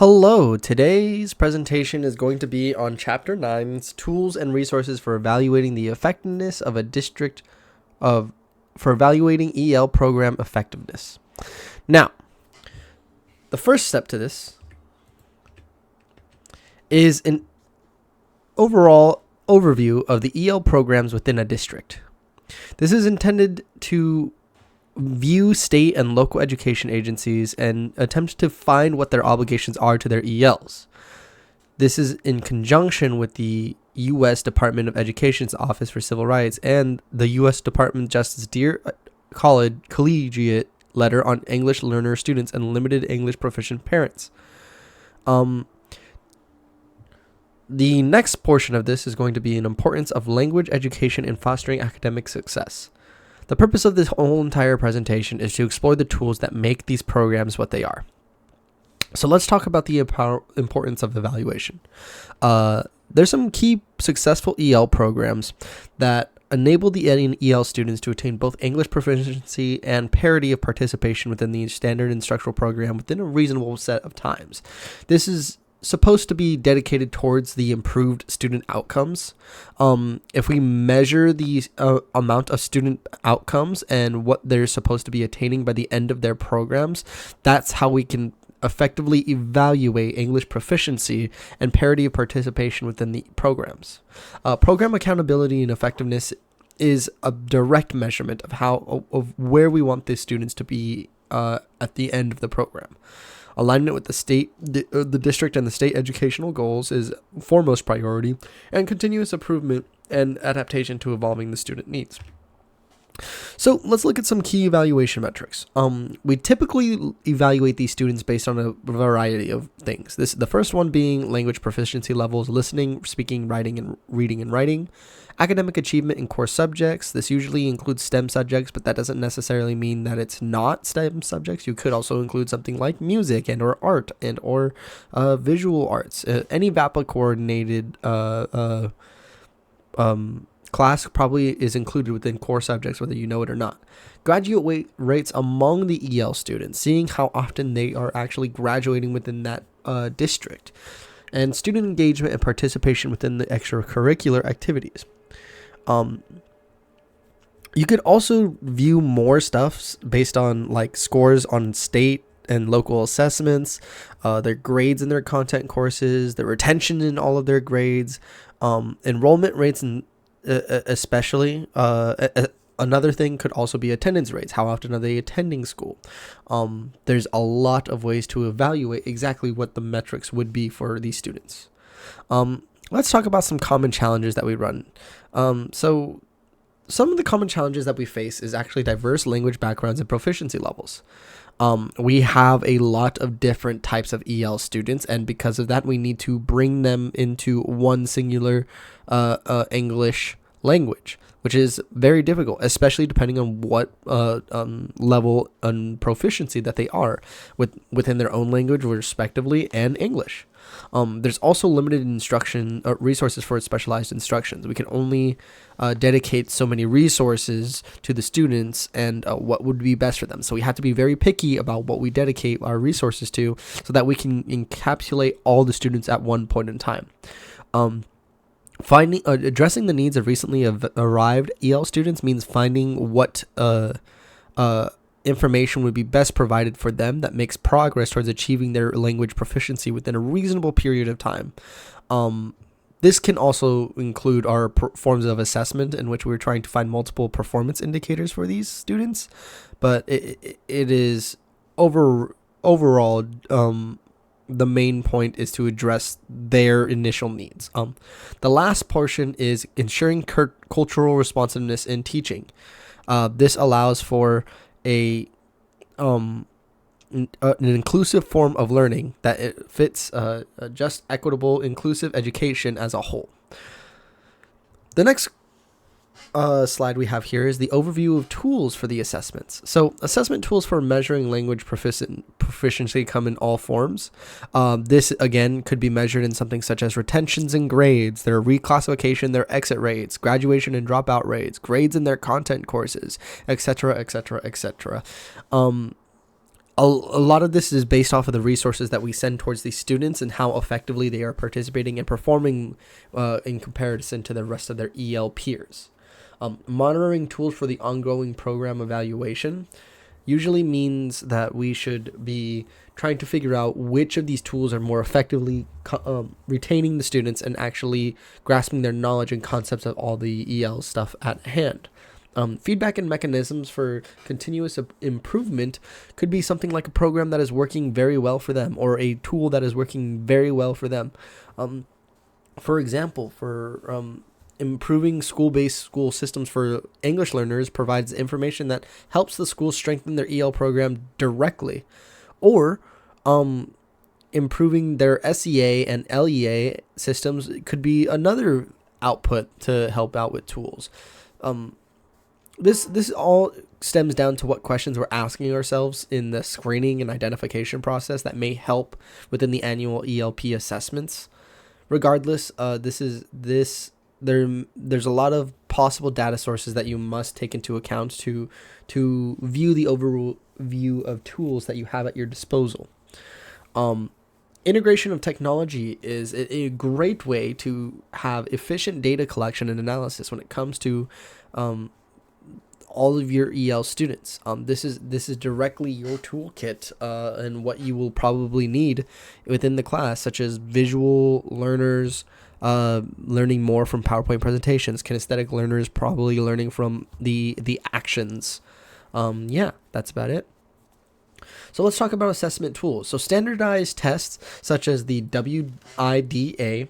Hello, today's presentation is going to be on Chapter 9's Tools and Resources for Evaluating the Effectiveness of a District of for Evaluating EL Program Effectiveness. Now, the first step to this is an overall overview of the EL programs within a district. This is intended to view state and local education agencies and attempt to find what their obligations are to their ELs. This is in conjunction with the U.S. Department of Education's Office for Civil Rights and the U.S. Department of Justice Dear Collegiate Letter on English Learner Students and Limited English Proficient Parents. The next portion of this is going to be an importance of language education in fostering academic success. The purpose of this whole entire presentation is to explore the tools that make these programs what they are. So let's talk about the importance of evaluation. There's some key successful EL programs that enable the EL students to attain both English proficiency and parity of participation within the standard instructional program within a reasonable set of times. This is supposed to be dedicated towards the improved student outcomes. If we measure the amount of student outcomes and what they're supposed to be attaining by the end of their programs, that's how we can effectively evaluate English proficiency and parity of participation within the programs. Program accountability and effectiveness is a direct measurement of where we want the students to be at the end of the program. Alignment with the district and the state educational goals is foremost priority, and continuous improvement and adaptation to evolving the student needs. So let's look at some key evaluation metrics. We typically evaluate these students based on a variety of things. The first one being language proficiency levels, listening, speaking, writing, and reading and writing. Academic achievement in core subjects. This usually includes STEM subjects, but that doesn't necessarily mean that it's not STEM subjects. You could also include something like music and or art and or visual arts. Any VAPA coordinated class probably is included within core subjects, whether you know it or not. Graduate rates among the EL students, seeing how often they are actually graduating within that district. And student engagement and participation within the extracurricular activities. You could also view more stuff based on like scores on state and local assessments, their grades in their content courses, their retention in all of their grades, enrollment rates, and especially another thing could also be attendance rates. How often are they attending school? There's a lot of ways to evaluate exactly what the metrics would be for these students. Let's talk about some common challenges that we run. So some of the common challenges that we face is actually diverse language backgrounds and proficiency levels. We have a lot of different types of EL students, and because of that, we need to bring them into one singular English language, which is very difficult, especially depending on what level and proficiency that they are within their own language, respectively, and English. There's also limited instruction resources for specialized instructions. We can only dedicate so many resources to the students and what would be best for them. So we have to be very picky about what we dedicate our resources to so that we can encapsulate all the students at one point in time. Addressing the needs of recently arrived EL students means finding what information would be best provided for them that makes progress towards achieving their language proficiency within a reasonable period of time. This can also include our forms of assessment in which we're trying to find multiple performance indicators for these students, but it is overall the main point is to address their initial needs. The last portion is ensuring cultural responsiveness in teaching. This allows for an inclusive form of learning that it fits a just, equitable, inclusive education as a whole. The next slide we have here is the overview of tools for the assessments. So assessment tools for measuring language proficiency come in all forms. This again could be measured in something such as retentions and grades, their reclassification, their exit rates, graduation and dropout rates, grades in their content courses, etc., etc., etc. a lot of this is based off of the resources that we send towards these students and how effectively they are participating and performing in comparison to the rest of their EL peers. Monitoring tools for the ongoing program evaluation usually means that we should be trying to figure out which of these tools are more effectively retaining the students and actually grasping their knowledge and concepts of all the EL stuff at hand. Feedback and mechanisms for continuous improvement could be something like a program that is working very well for them or a tool that is working very well for them. For example, for improving school-based school systems for English learners provides information that helps the schools strengthen their EL program directly, or improving their SEA and LEA systems could be another output to help out with tools. This all stems down to what questions we're asking ourselves in the screening and identification process that may help within the annual ELP assessments. Regardless, there's a lot of possible data sources that you must take into account to view the overall view of tools that you have at your disposal. Integration of technology is a great way to have efficient data collection and analysis when it comes to all of your EL students. This is directly your toolkit and what you will probably need within the class, such as visual learners learning more from PowerPoint presentations, kinesthetic learners probably learning from the actions. That's about it. So let's talk about assessment tools. So standardized tests such as the WIDA,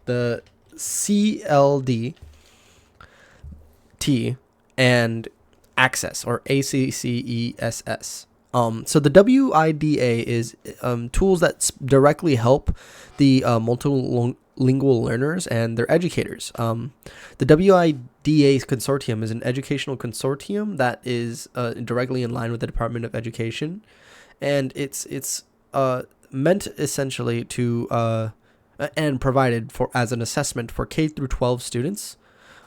the CLDT, and Access or ACCESS. So the WIDA is tools that directly help the multilingual learners and their educators. The WIDA consortium is an educational consortium that is directly in line with the Department of Education, and it's meant essentially to and provided for as an assessment for K through 12 students.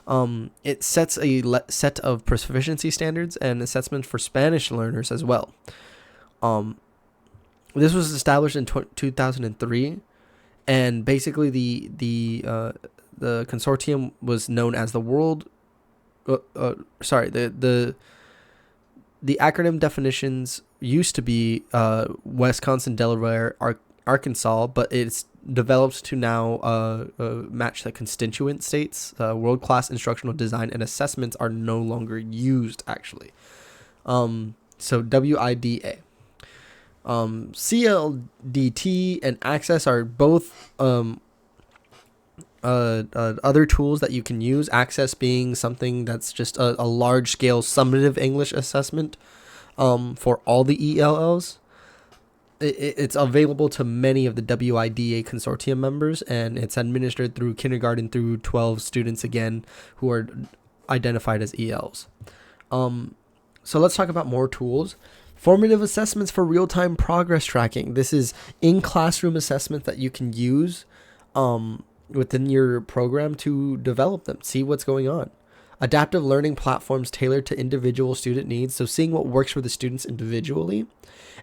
It sets a set of proficiency standards and assessments for Spanish learners as well. This was established in 2003, and basically the consortium was known as the World. The acronym definitions used to be Wisconsin, Delaware, Arkansas, but it's developed to now match the constituent states. World-class instructional design and assessments are no longer used, actually. So WIDA. CLDT and Access are both other tools that you can use. Access being something that's just a large-scale summative English assessment for all the ELLs. It's available to many of the WIDA consortium members, and it's administered through kindergarten through 12 students again who are identified as ELs. So let's talk about more tools. Formative assessments for real-time progress tracking. This is in-classroom assessments that you can use within your program to develop them, see what's going on. Adaptive learning platforms tailored to individual student needs, so seeing what works for the students individually.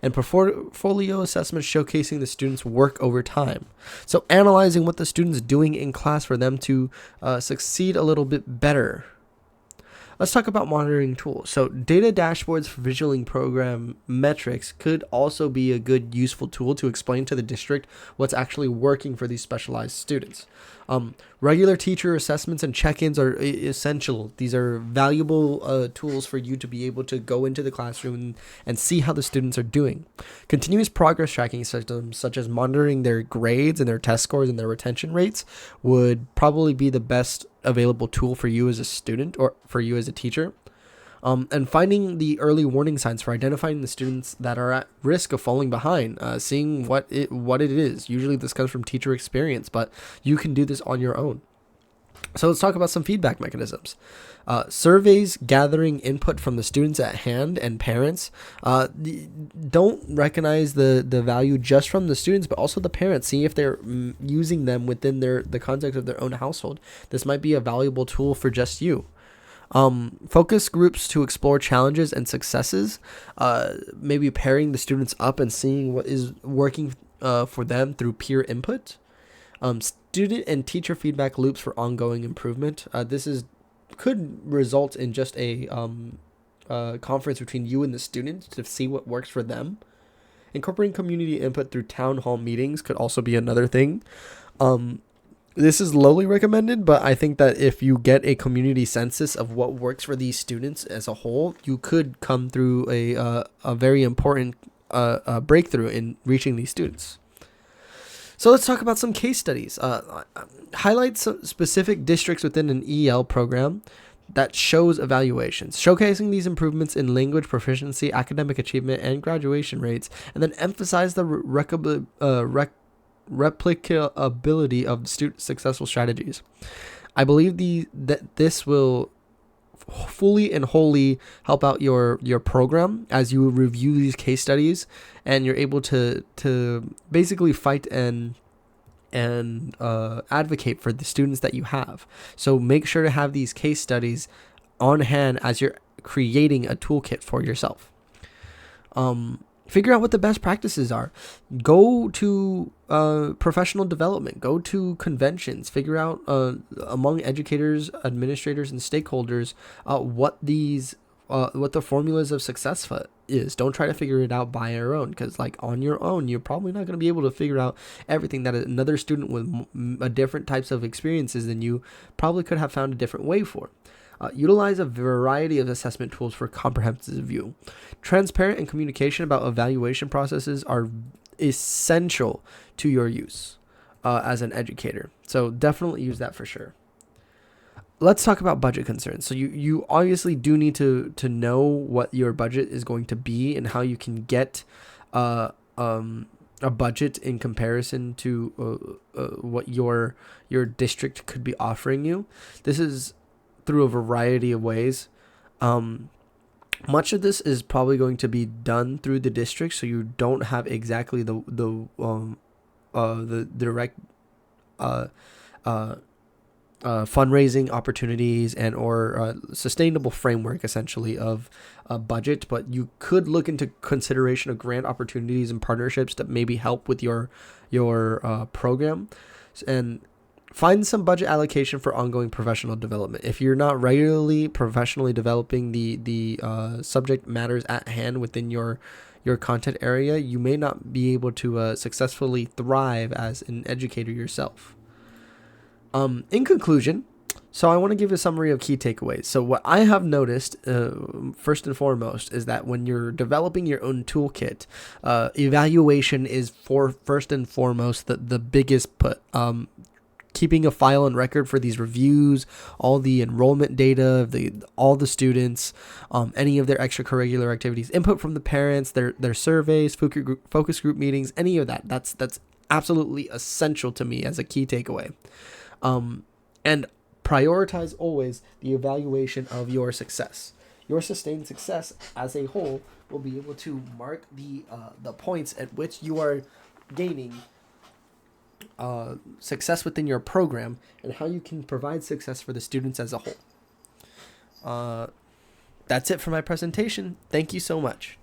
And portfolio assessments showcasing the students' work over time. So analyzing what the student's doing in class for them to succeed a little bit better. Let's talk about monitoring tools. So data dashboards for visualing program metrics could also be a good, useful tool to explain to the district what's actually working for these specialized students. Regular teacher assessments and check-ins are essential. These are valuable tools for you to be able to go into the classroom and see how the students are doing. Continuous progress tracking systems, such as monitoring their grades and their test scores and their retention rates, would probably be the best available tool for you as a student or for you as a teacher. And finding the early warning signs for identifying the students that are at risk of falling behind, seeing what it is. Usually this comes from teacher experience, but you can do this on your own. So let's talk about some feedback mechanisms. Surveys gathering input from the students at hand and parents. Don't recognize the value just from the students, but also the parents. See if they're using them within the context of their own household. This might be a valuable tool for just you. Focus groups to explore challenges and successes, maybe pairing the students up and seeing what is working for them through peer input. Student and teacher feedback loops for ongoing improvement. Could result in just a conference between you and the students to see what works for them. Incorporating community input through town hall meetings could also be another thing. This is lowly recommended, but I think that if you get a community census of what works for these students as a whole, you could come through a very important breakthrough in reaching these students. So let's talk about some case studies. Highlight some specific districts within an EL program that shows evaluations, showcasing these improvements in language proficiency, academic achievement, and graduation rates, and then emphasize the replicability of student successful strategies. I believe that this will fully and wholly help out your program as you review these case studies, and you're able to basically fight and advocate for the students that you have. So make sure to have these case studies on hand as you're creating a toolkit for yourself. Figure out what the best practices are. Go to professional development. Go to conventions. Figure out among educators, administrators, and stakeholders what the formulas of success is. Don't try to figure it out by your own, because on your own, you're probably not going to be able to figure out everything that another student with different types of experiences than you probably could have found a different way for. Utilize a variety of assessment tools for comprehensive view. Transparent and communication about evaluation processes are essential to your use as an educator. So definitely use that for sure. Let's talk about budget concerns. So you obviously do need to know what your budget is going to be and how you can get a budget in comparison to what your district could be offering you. This is through a variety of ways. Much of this is probably going to be done through the district, so you don't have exactly the direct fundraising opportunities and or sustainable framework essentially of a budget, but you could look into consideration of grant opportunities and partnerships that maybe help with your program, and find some budget allocation for ongoing professional development. If you're not regularly professionally developing the subject matters at hand within your content area, you may not be able to successfully thrive as an educator yourself. In conclusion, so I want to give a summary of key takeaways. So what I have noticed, first and foremost, is that when you're developing your own toolkit, evaluation is first and foremost the biggest put. Keeping a file and record for these reviews, all the enrollment data, all the students, any of their extracurricular activities, input from the parents, their surveys, focus group meetings, any of that. That's absolutely essential to me as a key takeaway. And prioritize always the evaluation of your success. Your sustained success as a whole will be able to mark the points at which you are gaining success within your program and how you can provide success for the students as a whole. That's it for my presentation. Thank you so much.